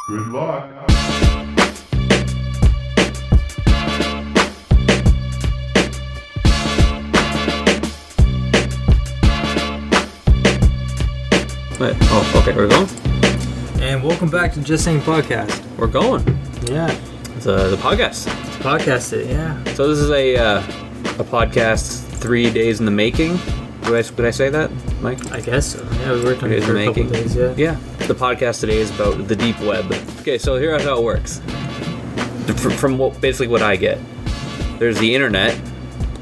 Good luck. Wait, oh, okay, we're going? And welcome back to Just Saying Podcast. We're going. Yeah. It's the podcast. It's podcast it, yeah. So this is a podcast 3 days in the making. Did I say that, Mike? I guess so. Yeah, we worked on it for a couple days, yeah. Yeah. The podcast today is about the deep web. Okay, so here's how it works. From basically what I get. There's the internet,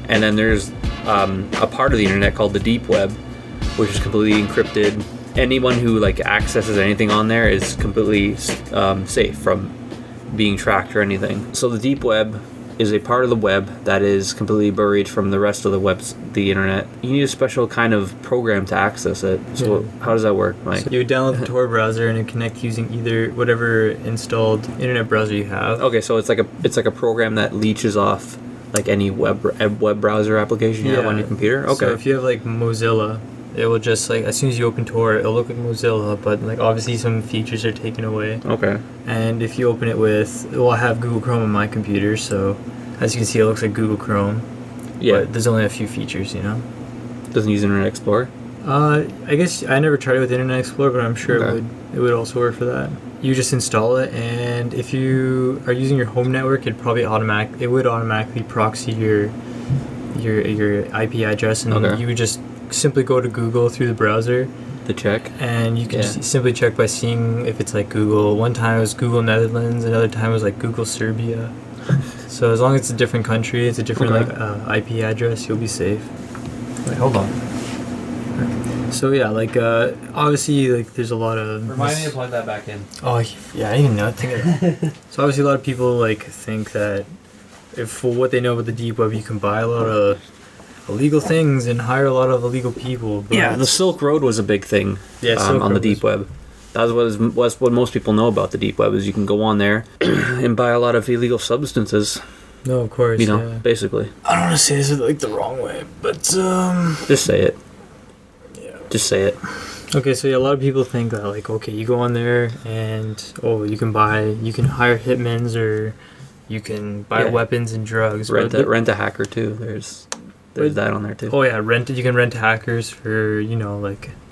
and then there's a part of the internet called the deep web, which is completely encrypted. Anyone who accesses anything on there is completely safe from being tracked or anything. So the deep web is a part of the web that is completely buried from the rest of the internet. You need a special kind of program to access it. So how does that work, Mike? So you would download the Tor browser and you connect using either whatever installed internet browser you have. Okay, so it's like a program that leeches off any web browser application you have on your computer. Okay. So if you have Mozilla, it will just as soon as you open Tor, it'll look like Mozilla, but obviously some features are taken away. Okay. And if you open it I have Google Chrome on my computer, so as you can see, it looks like Google Chrome. Yeah. But there's only a few features, Doesn't use Internet Explorer? I guess I never tried it with Internet Explorer, but I'm sure Okay. it would also work for that. You just install it, and if you are using your home network, it would automatically proxy your IP address, and you would just simply go to Google through the browser to check, and you can just simply check by seeing if it's Google. One time it was Google Netherlands, another time it was Google Serbia. So as long as it's a different country, it's a different IP address, you'll be safe. Wait, hold on. So yeah, obviously there's a lot of. Remind me to plug that back in. Oh yeah, I didn't even know. Think of that. So obviously a lot of people think that if for what they know about the deep web, you can buy a lot of illegal things and hire a lot of illegal people. But Yeah, the Silk Road was a big thing on the deep web. That was what most people know about the deep web is you can go on there and buy a lot of illegal substances. No, of course. Basically. I don't want to say this the wrong way, but just say it. Yeah. Just say it. Okay, so a lot of people think that you go on there and you can hire hitmens or you can buy weapons and drugs. Rent a hacker too. There's that on there too. Oh yeah, you can rent hackers for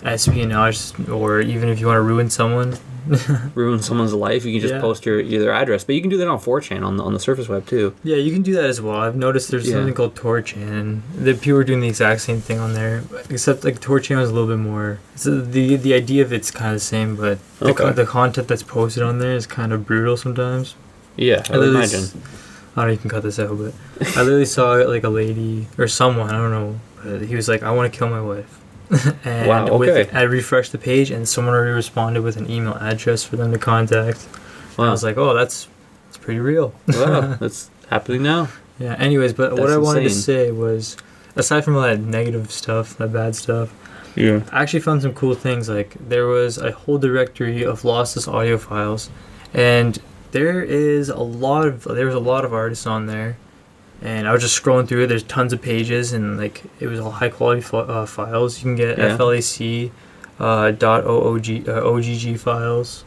espionage, or even if you want to ruin someone. Ruin someone's life, you can just post their address. But you can do that on 4chan on the surface web too. Yeah, you can do that as well. I've noticed there's something called 4chan. The people are doing the exact same thing on there, except 4chan is a little bit more. So the idea of it's kind of the same, but the content that's posted on there is kind of brutal sometimes. Yeah, I would imagine. I don't know if you can cut this out, but I literally saw a lady or someone, I don't know, but he was I want to kill my wife. And wow, okay. I refreshed the page and someone already responded with an email address for them to contact. Wow. I was like, oh, that's pretty real. Wow, that's happening now. Yeah, anyways, but what I wanted to say was, aside from all that negative stuff, that bad stuff, I actually found some cool things. There was a whole directory of lossless audio files, and there was a lot of artists on there, and I was just scrolling through it. There's tons of pages, and it was all high quality files. You can get FLAC, .ogg files.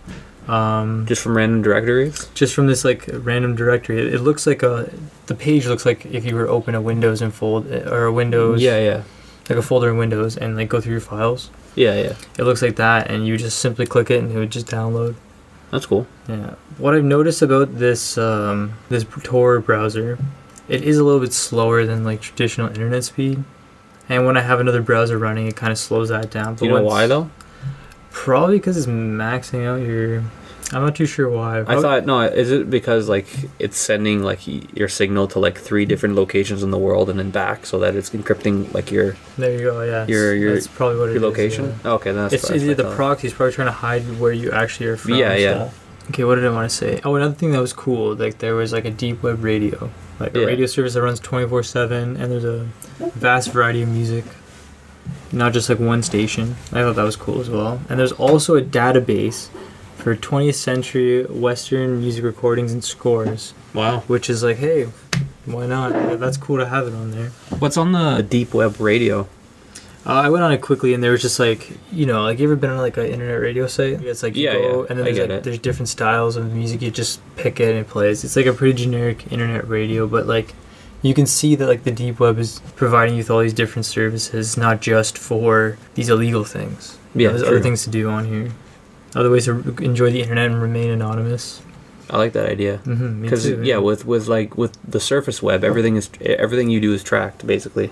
Just from random directories. Just from this random directory. It looks the page looks like if you were to open a Windows and or a Windows. Yeah. Like a folder in Windows and go through your files. Yeah. It looks like that, and you just simply click it, and it would just download. That's cool. Yeah. What I've noticed about this this Tor browser, it is a little bit slower than traditional internet speed. And when I have another browser running, it kind of slows that down. Do you know why though? Probably because it's maxing out your. I'm not too sure why. I thought is it because it's sending your signal to 3 different locations in the world and then back, so that it's encrypting your. There you go. Yeah. Your that's probably what it your is, location. Yeah. Okay, then that's. The proxy is probably trying to hide where you actually are from. Yeah. Okay, what did I want to say? Oh, another thing that was cool. There was a deep web radio, a radio service that runs 24/7, and there's a vast variety of music. Not just one station. I thought that was cool as well. And there's also a database for 20th century Western music recordings and scores. Wow. Which is hey, why not? That's cool to have it on there. What's on the deep web radio? I went on it quickly, and there was just like, you know, like, you ever been on like an internet radio site? It's like you go, and then there's different styles of music. You just pick it and it plays. It's like a pretty generic internet radio, but like you can see that like the deep web is providing you with all these different services, not just for these illegal things. Yeah, there's other things to do on here, other ways to enjoy the internet and remain anonymous. I like that idea because with the surface web, everything you do is tracked basically.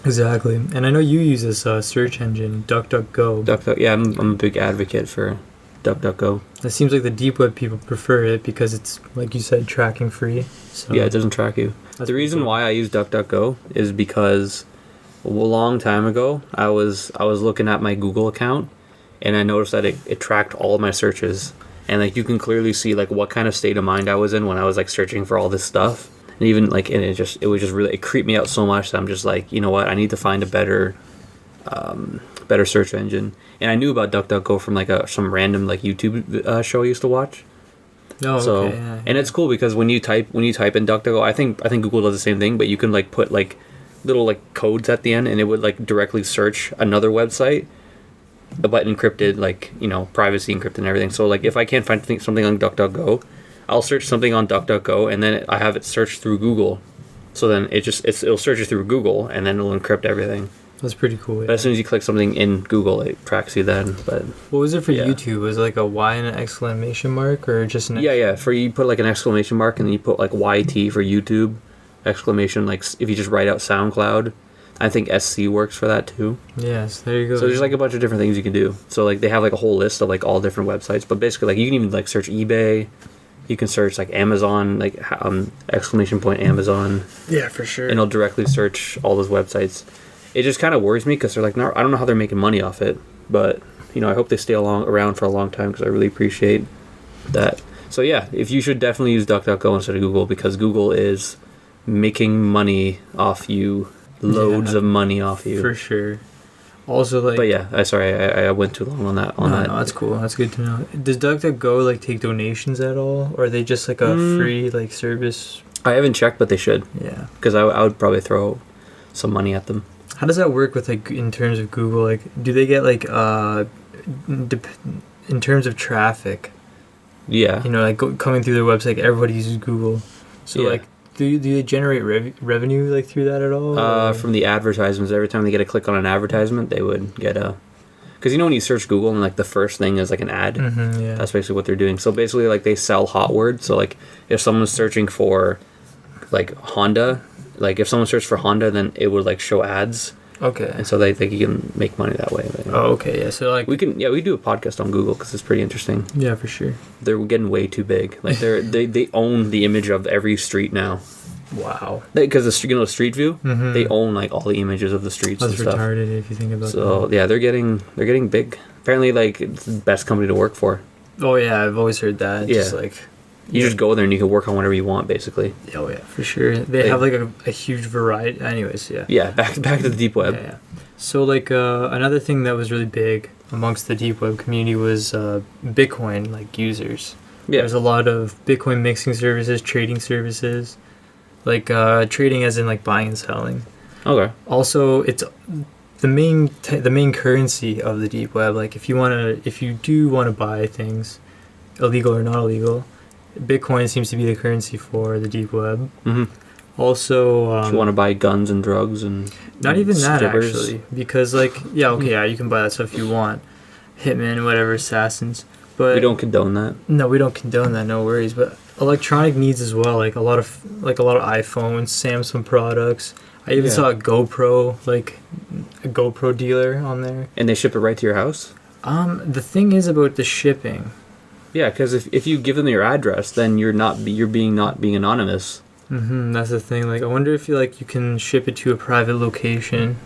Exactly, and I know you use this search engine, DuckDuckGo. Yeah, I'm a big advocate for DuckDuckGo. It seems like the deep web people prefer it because it's, like you said, tracking free. So yeah, it doesn't track you. The reason why I use DuckDuckGo is because a long time ago I was looking at my Google account and I noticed that it tracked all of my searches, and like you can clearly see like what kind of state of mind I was in when I was like searching for all this stuff. And even like, and it creeped me out so much that I'm just like, you know what, I need to find a better search engine. And I knew about DuckDuckGo from like some random like YouTube show I used to watch. Oh, so, okay. And it's cool because when you type in DuckDuckGo, I think Google does the same thing, but you can like put like little like codes at the end, and it would like directly search another website, but encrypted, like, you know, privacy encrypted and everything. So like if I can't find something on DuckDuckGo, I'll search something on DuckDuckGo, and then I have it searched through Google. So then it'll search it through Google, and then it'll encrypt everything. That's pretty cool. Yeah. But as soon as you click something in Google, it tracks you then. But what was it for YouTube? Was it like a Y and an exclamation mark, or just an? Yeah. For you put like an exclamation mark, and then you put like YT for YouTube, exclamation. Like if you just write out SoundCloud, I think SC works for that too. Yes, there you go. So there's like a bunch of different things you can do. So like they have like a whole list of like all different websites, but basically like you can even like search eBay. You can search like Amazon, like exclamation point Amazon. Yeah, for sure. And it'll directly search all those websites. It just kind of worries me because they're like, no, I don't know how they're making money off it, but you know, I hope they stay around for a long time because I really appreciate that. So yeah, if you should definitely use DuckDuckGo instead of Google, because Google is making money off you, loads of money off you. For sure. Also, like, but yeah, I went too long on that. No, that's cool. That's good to know. Does DuckDuckGo like take donations at all, or are they just like a free like service? I haven't checked, but they should. Yeah, because I would probably throw some money at them. How does that work with like in terms of Google? Like, do they get like in terms of traffic? Yeah, you know, like coming through their website, everybody uses Google, so like. Do they generate revenue like through that at all? From the advertisements. Every time they get a click on an advertisement, they would get a... Because you know when you search Google and like the first thing is like an ad? Mm-hmm, yeah. That's basically what they're doing. So basically like they sell hot words. So like if someone's searching for like Honda, like if someone searched for Honda, then it would like show ads. Okay. And so they think you can make money that way. But, oh, okay. Yeah. So like... we do a podcast on Google because it's pretty interesting. Yeah, for sure. They're getting way too big. Like they own the image of every street now. Wow. Because the Street View, they own like all the images of the streets. That's and stuff. retarded if you think about that. So yeah, they're getting big. Apparently, like it's the best company to work for. Oh yeah, I've always heard that. Yeah. Just like you just go there and you can work on whatever you want, basically. Oh yeah, for sure. They have like a huge variety. Anyways, yeah. Yeah, back to the deep web. Yeah. So like another thing that was really big amongst the deep web community was Bitcoin like users. Yeah. There's a lot of Bitcoin mixing services, trading services. Like trading as in like buying and selling. Okay. Also, it's the main currency of the deep web. Like if you do want to buy things, illegal or not illegal, Bitcoin seems to be the currency for the deep web. Mm-hmm. Also, if you want to buy guns and drugs and not even that actually, because like you can buy that stuff if you want, hitmen, whatever, assassins. But we don't condone that. No, we don't condone that. No worries. But electronic needs as well, like a lot of iPhones, Samsung products. I even saw a GoPro dealer on there. And they ship it right to your house? The thing is about the shipping. Yeah, because if you give them your address, then you're not being anonymous. Mm-hmm. That's the thing. Like, I wonder if you can ship it to a private location.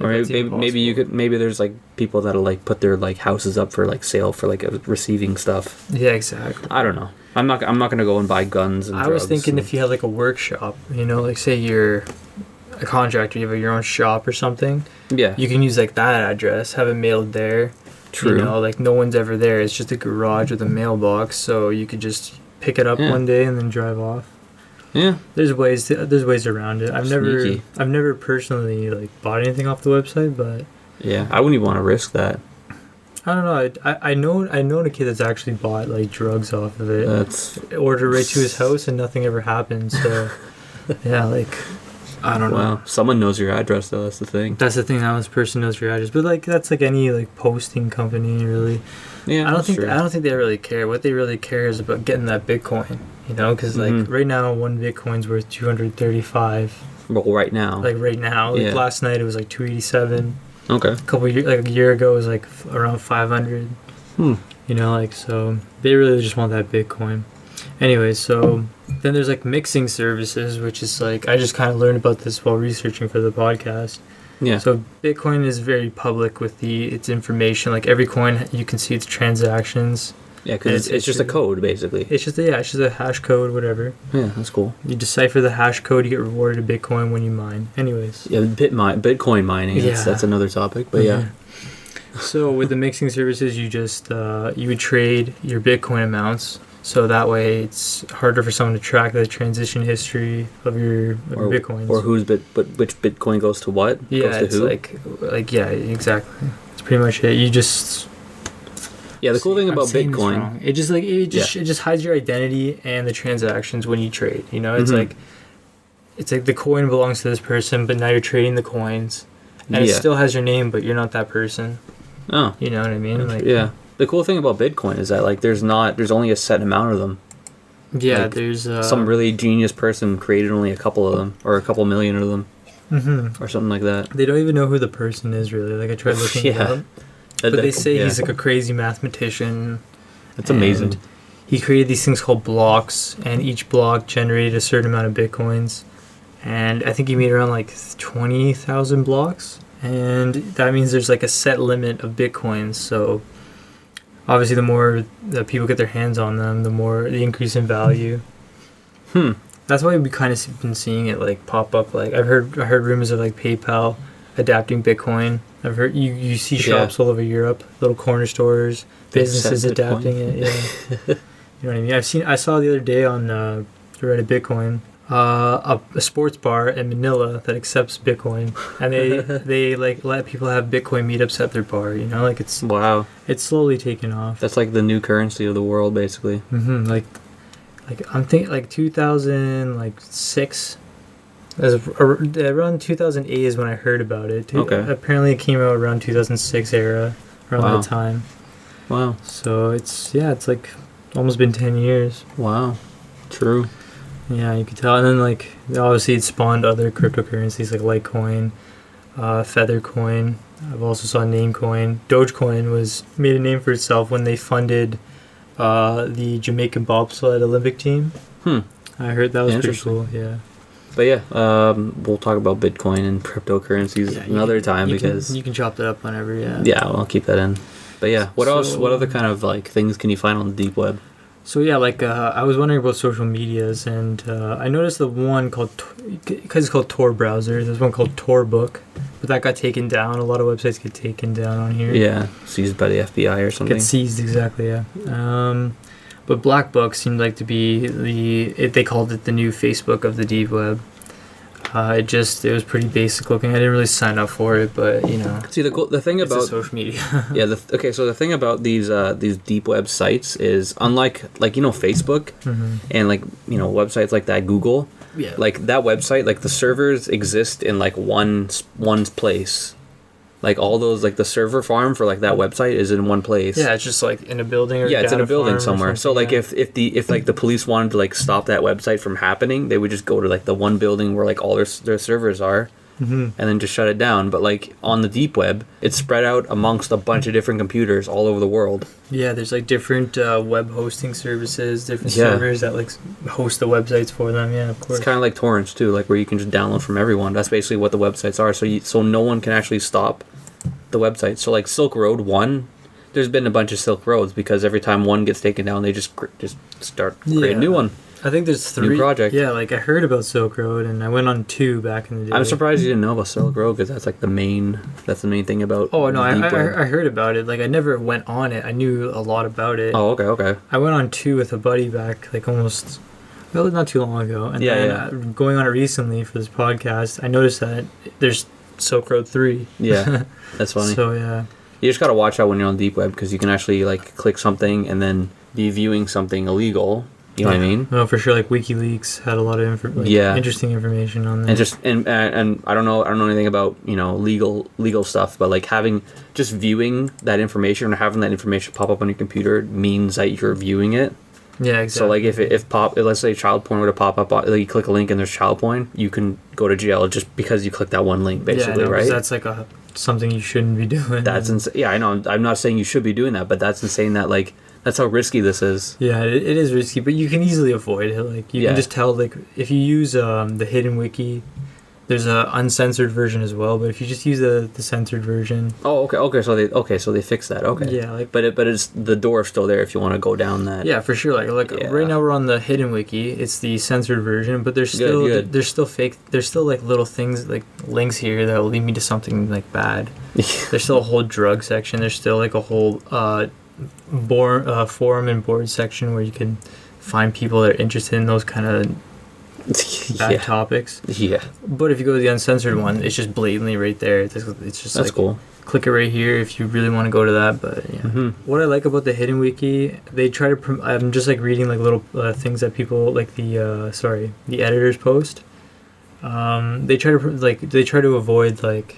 Or maybe there's like people that'll like put their like houses up for like sale for like receiving stuff. Yeah, exactly. I don't know. I'm not gonna go and buy guns and drugs. I was thinking if you had like a workshop, like say you're a contractor, you have your own shop or something. Yeah. You can use like that address, have it mailed there. True. Like no one's ever there. It's just a garage with a mailbox, so you could just pick it up one day and then drive off. Yeah. There's ways around it. I've never personally like bought anything off the website, but yeah, I wouldn't even want to risk that. I don't know. I know a kid that's actually bought like drugs off of it. That's ordered right to his house and nothing ever happened. So yeah, like I don't know. Wow, someone knows your address though. That's the thing. That's the thing. Now this person knows your address, but like that's like any like posting company really. Yeah, I don't think they really care. What they really care is about getting that Bitcoin. You know, because like right now, one Bitcoin's worth 235. Well, right now. Like right now, like last night it was like 287. Okay. A year ago it was like around 500. You know, like so they really just want that Bitcoin. Anyway, so then there's like mixing services, which is like I just kind of learned about this while researching for the podcast. Yeah. So Bitcoin is very public with its information. Like every coin, you can see its transactions. Yeah, because it's just a code basically. It's just a hash code, whatever. Yeah, that's cool. You decipher the hash code, you get rewarded a Bitcoin when you mine. Anyways. Yeah, Bitcoin mining. Yeah. That's another topic, but yeah. So with the mixing services, you just you would trade your Bitcoin amounts. So that way, it's harder for someone to track the transition history of your Bitcoins. Or which Bitcoin goes to what? Yeah, goes to it's who? like yeah, exactly. It's pretty much it. You just the cool thing about Bitcoin, it just hides your identity and the transactions when you trade. You know, it's like the coin belongs to this person, but now you're trading the coins, and it still has your name, but you're not that person. Oh, you know what I mean? Like yeah. The cool thing about Bitcoin is that like there's only a set amount of them. Yeah, like, there's some really genius person created only a couple of them or a couple million of them, or something like that. They don't even know who the person is really. Like I tried looking it up, but they say he's like a crazy mathematician. That's amazing. He created these things called blocks, and each block generated a certain amount of Bitcoins. And I think he made around like 20,000 blocks, and that means there's like a set limit of Bitcoins. So obviously, the more that people get their hands on them, the increase in value. That's why we've kind of been seeing it like pop up. Like I heard rumors of like PayPal adapting Bitcoin. I've heard you see shops all over Europe, little corner stores, businesses adapting it. Yeah, you know what I mean. I saw the other day on Reddit Bitcoin. A sports bar in Manila that accepts Bitcoin, and they like let people have Bitcoin meetups at their bar. You know, like it's slowly taking off. That's like the new currency of the world, basically. Like I'm thinking like 2006, around 2008 is when I heard about it. Okay. Apparently, it came out around 2006 era, around that time. Wow. So it's like almost been 10 years. Wow. True. Yeah, you could tell. And then, like, obviously it spawned other cryptocurrencies like Litecoin, Feathercoin. I've also saw Namecoin. Dogecoin made a name for itself when they funded the Jamaican bobsled Olympic team. I heard that was pretty cool, yeah. But yeah, we'll talk about Bitcoin and cryptocurrencies another time because... You can chop that up whenever, yeah. Yeah, I'll keep that in. But yeah, what else? What other kind of, like, things can you find on the deep web? So yeah, like I was wondering about social medias, and I noticed the one called, because it's called Tor browser, there's one called Tor book, but that got taken down. A lot of websites get taken down on here. Yeah, seized by the FBI or something. Get seized, exactly, yeah. But Black Book seemed like to be they called it the new Facebook of the deep web. It was pretty basic looking. I didn't really sign up for it, but you know. See, the thing about social media. Yeah. So the thing about these deep web sites is unlike Facebook and websites like that, Google. Yeah. Like that website, like the servers exist in like one place. Like all those, like the server farm for like that website is in one place. Yeah, it's just like in a building or it's in a building somewhere. So like if like the police wanted to like stop that website from happening, they would just go to like the one building where like all their servers are, and then just shut it down. But like on the deep web, it's spread out amongst a bunch of different computers all over the world. Yeah, there's like different web hosting services, different servers that like host the websites for them. Yeah, of course. It's kind of like torrents too, like where you can just download from everyone. That's basically what the websites are. So no one can actually stop the website. So like Silk Road 1, there's been a bunch of Silk Roads because every time one gets taken down, they just start creating a new one. I think there's 3 new project. Yeah, like I heard about Silk Road and I went on 2 back in the day. I'm surprised you didn't know about Silk Road because that's like the main thing about. Oh no, I heard about it. Like I never went on it. I knew a lot about it. Oh okay. I went on 2 with a buddy back like almost Well, not too long ago. And then going on it recently for this podcast, I noticed that there's Silk Road 3. Yeah, that's funny. So, yeah. You just gotta watch out when you're on deep web, because you can actually like click something and then be viewing something illegal. You know what I mean? No, for sure. Like WikiLeaks had a lot of interesting information on there. And I don't know anything about legal stuff, but like just viewing that information or having that information pop up on your computer means that you're viewing it. Yeah, exactly. So like if let's say child porn were to pop up, like you click a link and there's child porn, you can go to jail just because you clicked that one link, basically, right? That's like something you shouldn't be doing. That's insane. Yeah, I know. I'm not saying you should be doing that, but that's insane. That like that's how risky this is. Yeah, it is risky, but you can easily avoid it. Like you can just tell, like if you use the hidden wiki. There's a uncensored version as well, but if you just use the censored version. Oh, okay. So they fixed that. Okay. Yeah, but it's the door still there if you want to go down that. Yeah, for sure. Like right now we're on the hidden wiki. It's the censored version, but there's still fake. There's still like little things like links here that will lead me to something like bad. There's still a whole drug section. There's still like a whole forum and board section where you can find people that are interested in those kind of bad topics. Yeah. But if you go to the uncensored one, it's just blatantly right there. It's just that's like, cool. Click it right here if you really want to go to that. But yeah. Mm-hmm. What I like about the hidden wiki, they try to. I'm just like reading like little things that people like the editors post. They try to avoid like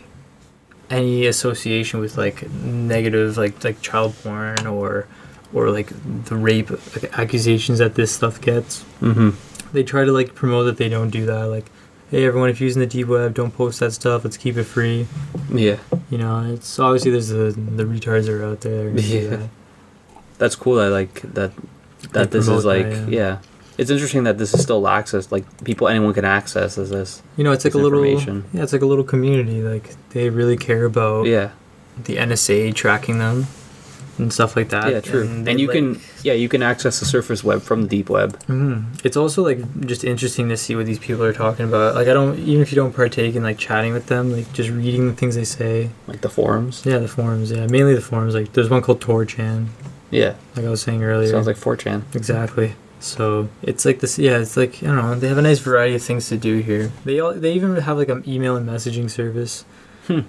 any association with like negative like child porn or like the rape accusations that this stuff gets. Mm-hmm. They try to like promote that they don't do that. Like, hey everyone, if you're using the deep web, don't post that stuff. Let's keep it free. Yeah. It's obviously there's the retards that are out there. Yeah. That's cool. I like that this is like It's interesting that this is still access. Like anyone can access this. It's like a little it's like a little community. Like they really care about the NSA tracking them. And stuff like that. Yeah, true. And you can access the surface web from the deep web. Mm-hmm. It's also like just interesting to see what these people are talking about. Like even if you don't partake in like chatting with them, like just reading the things they say. Like the forums. Yeah, the forums. Yeah, mainly the forums. Like there's one called 4chan. Yeah. Like I was saying earlier. Sounds like 4chan. Exactly. So it's like this. Yeah, it's like I don't know. They have a nice variety of things to do here. They even have like an email and messaging service.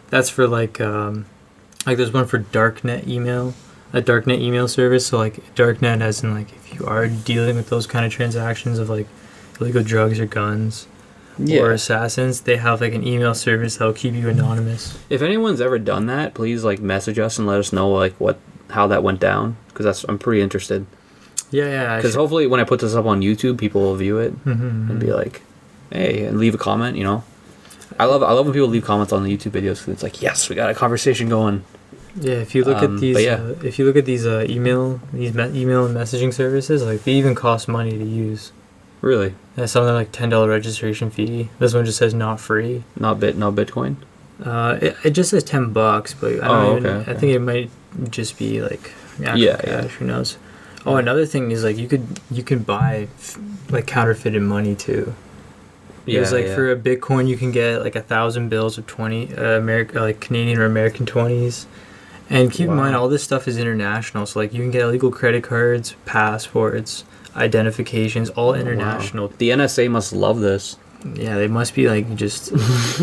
That's for like there's one for darknet email. A darknet email service, so like darknet as in like if you are dealing with those kind of transactions of like illegal drugs or guns or assassins, they have like an email service that'll keep you anonymous. If anyone's ever done that, please like message us and let us know like how that went down, because I'm pretty interested. Yeah. Because hopefully when I put this up on YouTube, people will view it and be like, hey, and leave a comment. I love when people leave comments on the YouTube videos, because it's like, yes, we got a conversation going. Yeah, if you look at these, email and messaging services, like they even cost money to use. Really? Yeah, something like $10 registration fee. This one just says not free. Not Bitcoin. It just says $10, but I think it might just be like cash. Who knows? Oh, another thing is like you can buy like counterfeited money too. Because for a Bitcoin you can get like 1,000 bills of 20 Canadian or American 20s. And keep in mind, all this stuff is international. So, like, you can get illegal credit cards, passports, identifications, all international. Wow. The NSA must love this. Yeah, they must be, like, just...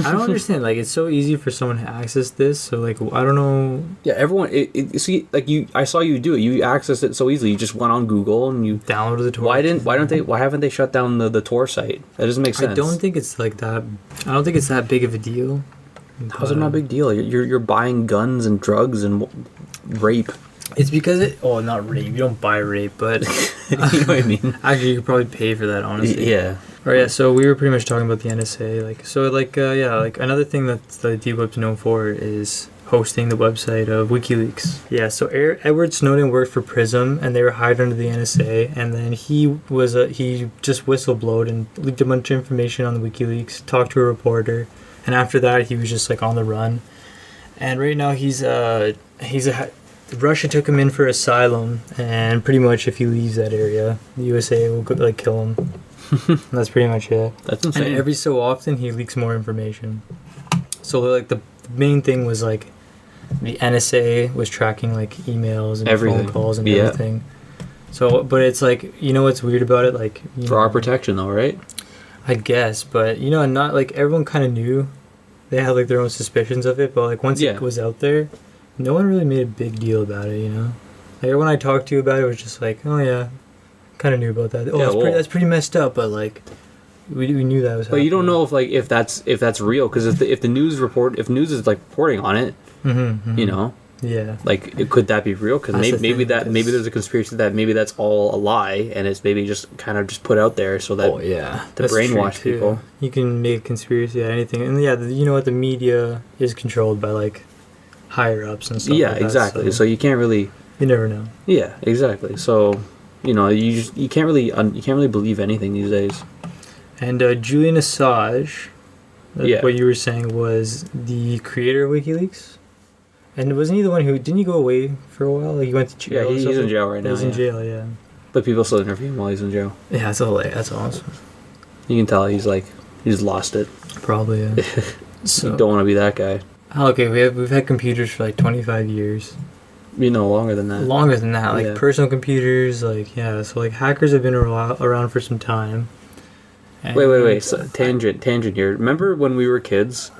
I don't understand. Like, it's so easy for someone to access this. So, like, I don't know... Yeah, everyone... see, like, I saw you do it. You accessed it so easily. You just went on Google and you... Downloaded the Tor. Why haven't they shut down the Tor site? That doesn't make sense. I don't think it's like that... I don't think it's that big of a deal. How's it not a big deal? You're buying guns and drugs and rape. It's because not rape. You don't buy rape, but you know what I mean. Actually, you could probably pay for that, honestly. Yeah. Or yeah. So we were pretty much talking about the NSA. Like another thing that the deep web's known for is hosting the website of WikiLeaks. Yeah. So Edward Snowden worked for Prism, and they were hired under the NSA. And then he just whistleblowed and leaked a bunch of information on the WikiLeaks. Talked to a reporter. And after that, he was just like on the run. And right now, Russia took him in for asylum, and pretty much if he leaves that area, the USA will like kill him. That's pretty much it. That's insane. And every so often, he leaks more information. So like the main thing was like the NSA was tracking like emails and phone calls and everything. So, but it's like, you know what's weird about it? Like, for our protection, though, right? I guess, but not like everyone kind of knew. They had like their own suspicions of it, but like once it was out there, no one really made a big deal about it. Like everyone I talked to about it was just like, oh yeah, kind of knew about that. Oh, that's pretty messed up, but like we knew that was. But you don't know if that's real, because if news is like reporting on it, Yeah. Like, could that be real? Because maybe there's a conspiracy that maybe that's all a lie, and it's maybe just kind of just put out there so that to brainwash people. You can make a conspiracy out of anything, and you know what, the media is controlled by like higher ups and stuff. Yeah, like exactly. That, so you can't really. You never know. Yeah, exactly. So, you can't really believe anything these days. And Julian Assange, what you were saying, was the creator of WikiLeaks. And wasn't he the one didn't he go away for a while? Like he went to jail. Yeah, he's in jail right now. He's in jail, yeah. But people still interview him while he's in jail. Yeah, that's awesome. You can tell he's lost it. Probably, yeah. So you don't want to be that guy. Okay, we've had computers for like 25 years. Longer than that. Longer than that, like personal computers, like so like hackers have been around for some time. And wait. So, tangent here. Remember when we were kids?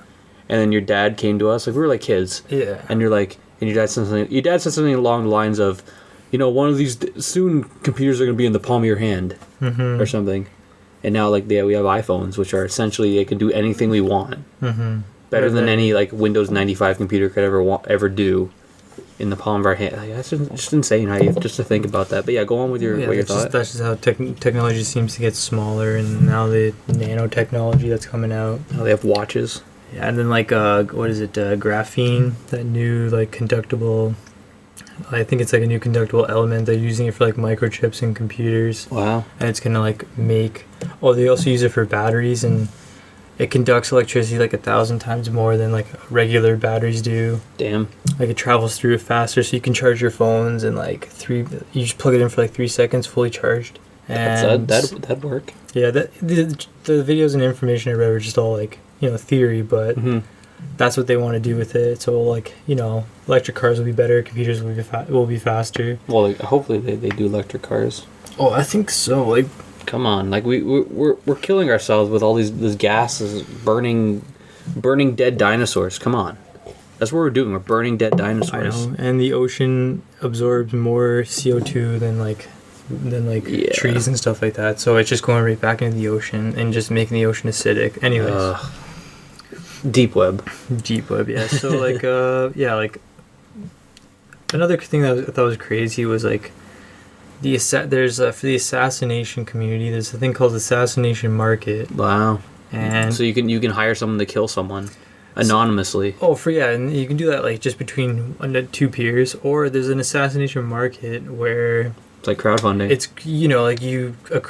And then your dad came to us, like we were like kids. Yeah. And your dad said something along the lines of, one of these soon computers are going to be in the palm of your hand, or something. And now we have iPhones, which are essentially they can do anything we want, better than any like Windows 95 computer could ever do, in the palm of our hand. Like, that's just insane. I have just to think about that. But yeah, go on with your thought. That's just how technology seems to get smaller, and now the nanotechnology that's coming out. Now they have watches. Yeah, and then what is it? Graphene, that new conductible. I think it's like a new conductible element. They're using it for like microchips in computers. Wow. And it's gonna make. Oh, they also use it for batteries, and it conducts electricity like 1,000 times more than like regular batteries do. Damn. Like it travels through it faster, so you can charge your phones in you just plug it in for like 3 seconds, fully charged. And that'd work. Yeah, the videos and information I read were just all theory, but that's what they want to do with it. So electric cars will be better, computers will be faster. Well, hopefully they do electric cars. Oh, I think so. Come on, we're killing ourselves with all these gases, burning dead dinosaurs. Come on, that's what we're doing. We're burning dead dinosaurs. I know, and the ocean absorbs more CO2 than trees and stuff like that. So it's just going right back into the ocean and just making the ocean acidic. Anyways. Deep web, yeah. So another thing that I thought was crazy was there's for the assassination community, there's a thing called the assassination market. Wow. And so you can hire someone to kill someone anonymously. And you can do that just between 2 peers, or there's an assassination market where it's like crowdfunding. It's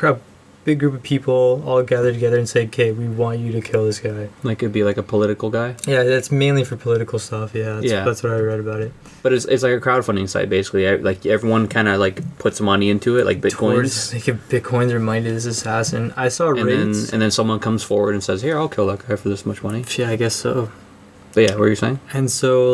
a big group of people all gather together and say, okay, we want you to kill this guy. Like it'd be like a political guy? Yeah, that's mainly for political stuff, yeah. That's what I read about it. But it's like a crowdfunding site, basically. Like everyone kind of puts money into it, like bitcoins. They give bitcoins or money to this assassin. I saw rates. And then someone comes forward and says, here, I'll kill that guy for this much money. Yeah, I guess so. But yeah, what were you saying? And so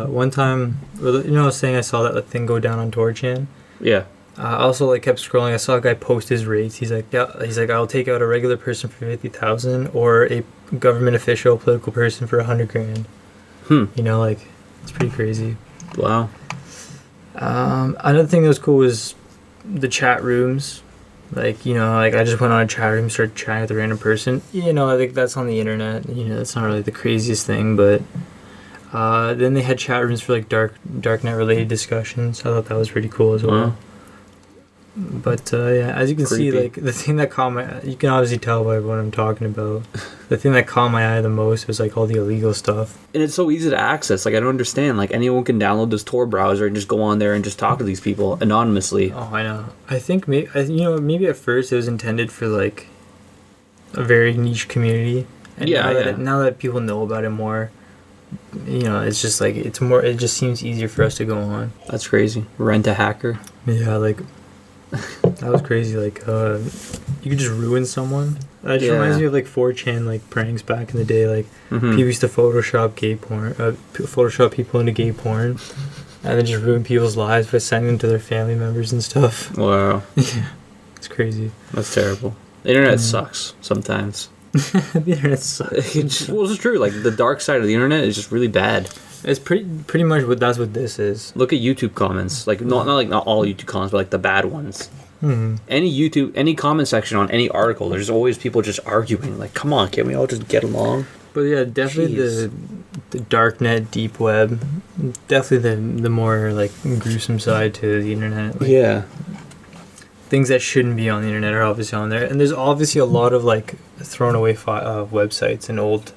one time, I was saying I saw that thing go down on 4chan? Yeah. I also kept scrolling. I saw a guy post his rates. He's like, I'll take out a regular person for 50,000 or a government official, political person for 100,000. It's pretty crazy. Wow. Another thing that was cool was the chat rooms. I just went on a chat room, started chatting with a random person. I think that's on the internet. That's not really the craziest thing, but then they had chat rooms for darknet related discussions. I thought that was pretty cool as well. Wow. But as you can see, the thing that caught my, you can obviously tell by what I'm talking about. The thing that caught my eye the most was all the illegal stuff. And it's so easy to access. I don't understand. Anyone can download this Tor browser and just go on there and just talk to these people anonymously. Oh, I know. I think maybe at first it was intended for a very niche community. And now that people know about it more, it's just it's more. It just seems easier for us to go on. That's crazy. Rent a hacker. Yeah, that was crazy. You could just ruin someone. That just reminds me of 4chan pranks back in the day. People used to Photoshop gay porn, Photoshop people into gay porn, And then just ruin people's lives by sending them to their family members and stuff. Wow. Yeah. It's crazy. That's terrible. The internet sucks sometimes. The internet sucks. It's true. Like, the dark side of the internet is just really bad. It's pretty much that's what this is. Look at YouTube comments. Like, not all YouTube comments, but like the bad ones. Mm-hmm. Any comment section on any article, there's always people just arguing. Like, come on, can't we all just get along? But yeah, definitely the dark net, deep web, definitely the more like gruesome side to the internet. Like, yeah. Things that shouldn't be on the internet are obviously on there, and there's obviously a lot of like thrown away websites and old,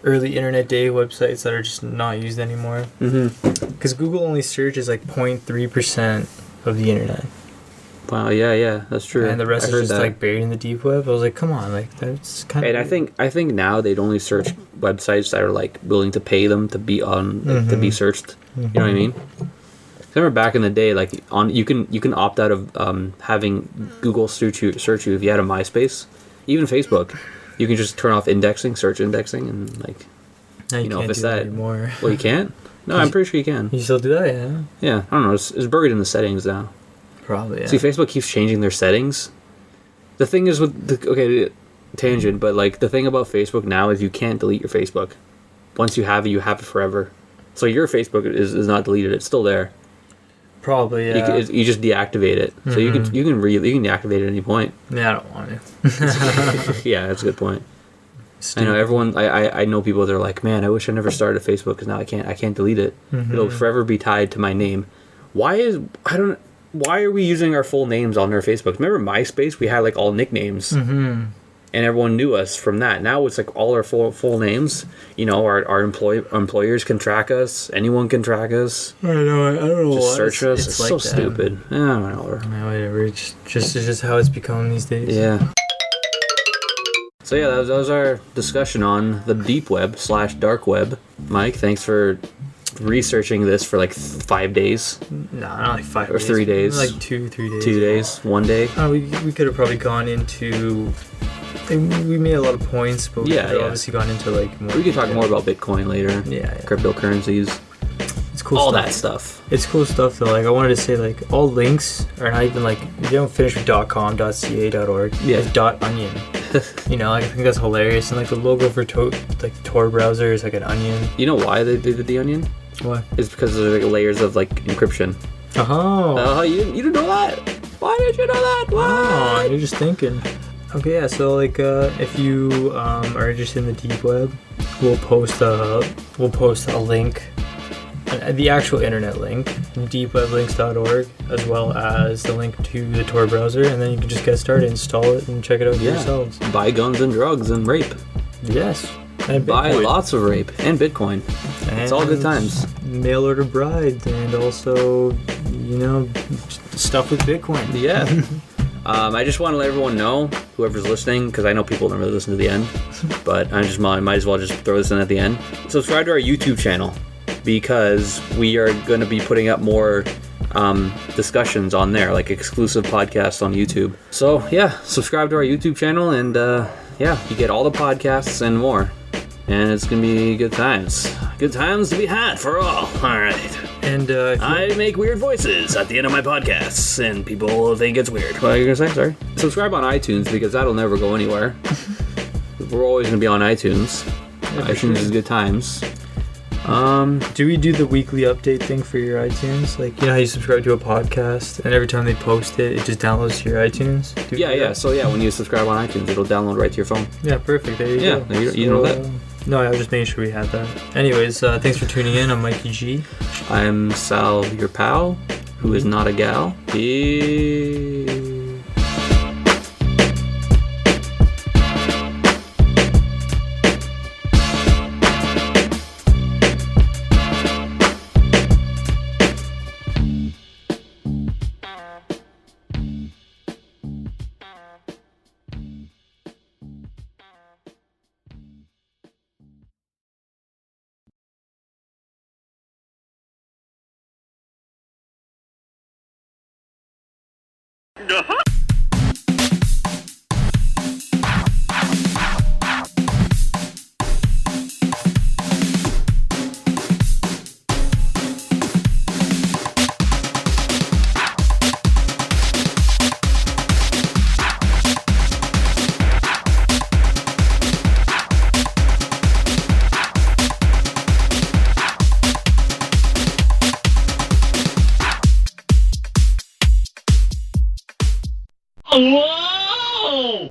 early internet day websites that are just not used anymore. Because Google only searches like 0.3% of the internet. Wow, yeah, that's true. And the rest is just like buried in the deep web. I was like, come on, like that's kind of. And I think now they'd only search websites that are like willing to pay them to be on to be searched. You know what I mean? I remember back in the day, like you can opt out of having Google search you if you had a MySpace, even Facebook. You can just turn off search indexing, and like now you can't if it's do that anymore. Well, you can't. No, I'm pretty sure you can. You still do that, yeah? Yeah, I don't know. It's buried in the settings now. Probably, yeah. See, Facebook keeps changing their settings. The thing is tangent, but like the thing about Facebook now is you can't delete your Facebook. Once you have it forever. So your Facebook is not deleted; it's still there. Probably, yeah. You just deactivate it, so you can deactivate it at any point. Yeah, I don't want to. Yeah, that's a good point. Stupid. I know everyone. I know people that are like, man, I wish I never started Facebook because now I can't delete it. It'll forever be tied to my name. Why are we using our full names on our Facebook? Remember MySpace? We had like all nicknames, and everyone knew us from that. Now it's like all our full names. You know, our employers can track us. Anyone can track us. I don't know. Just search us. It's like so stupid. Yeah, whatever. No, whatever. It's just how it's become these days. Yeah. So yeah, that was our discussion on the deep web / dark web. Mike, thanks for researching this for like 5 days. No, not like 5 or days. 3 days. Like 3 days. 2 days, 1 day. We could have probably gone into. We made a lot of points, but we could have obviously gone into like more. We could talk more about Bitcoin later. Yeah. Cryptocurrencies. It's cool. All stuff. that stuff. It's cool stuff though. Like I wanted to say, like all links are not even like you don't finish with .com, .ca.org. Yeah. It's .onion. You know, like I think that's hilarious. And like the logo for the Tor browser is like an onion. You know why they did the onion? What? It's because there's like layers of like encryption. Oh. You didn't know that? Why did you know that? What? Oh, you're just thinking. Okay, yeah. So like, if you are interested in the deep web, we'll post a link, the actual internet link, deepweblinks.org, as well as the link to the Tor browser, and then you can just get started, install it, and check it out for yourselves. Buy guns and drugs and rape. Yes. And buy lots of rape and Bitcoin. And it's all good times. Mail order brides and also, stuff with Bitcoin. Yeah. I just want to let everyone know, whoever's listening, because I know people don't really listen to the end, but I just might as well just throw this in at the end. Subscribe to our YouTube channel, because we are going to be putting up more discussions on there, like exclusive podcasts on YouTube. So yeah, subscribe to our YouTube channel, and you get all the podcasts and more. And it's going to be good times. Good times to be had for all. All right. And I make weird voices at the end of my podcasts, and people think it's weird. What are you going to say? Sorry. Subscribe on iTunes, because that'll never go anywhere. We're always going to be on iTunes. Yeah, iTunes is good times. Do we do the weekly update thing for your iTunes? Like, you know how you subscribe to a podcast, and every time they post it, it just downloads to your iTunes? Yeah. So when you subscribe on iTunes, it'll download right to your phone. Yeah, perfect. There you go. Yeah, you know that? No, I was just making sure we had that. Anyways, thanks for tuning in. I'm Mykigee. I'm Sal, your pal, who is not a gal. Peace. No!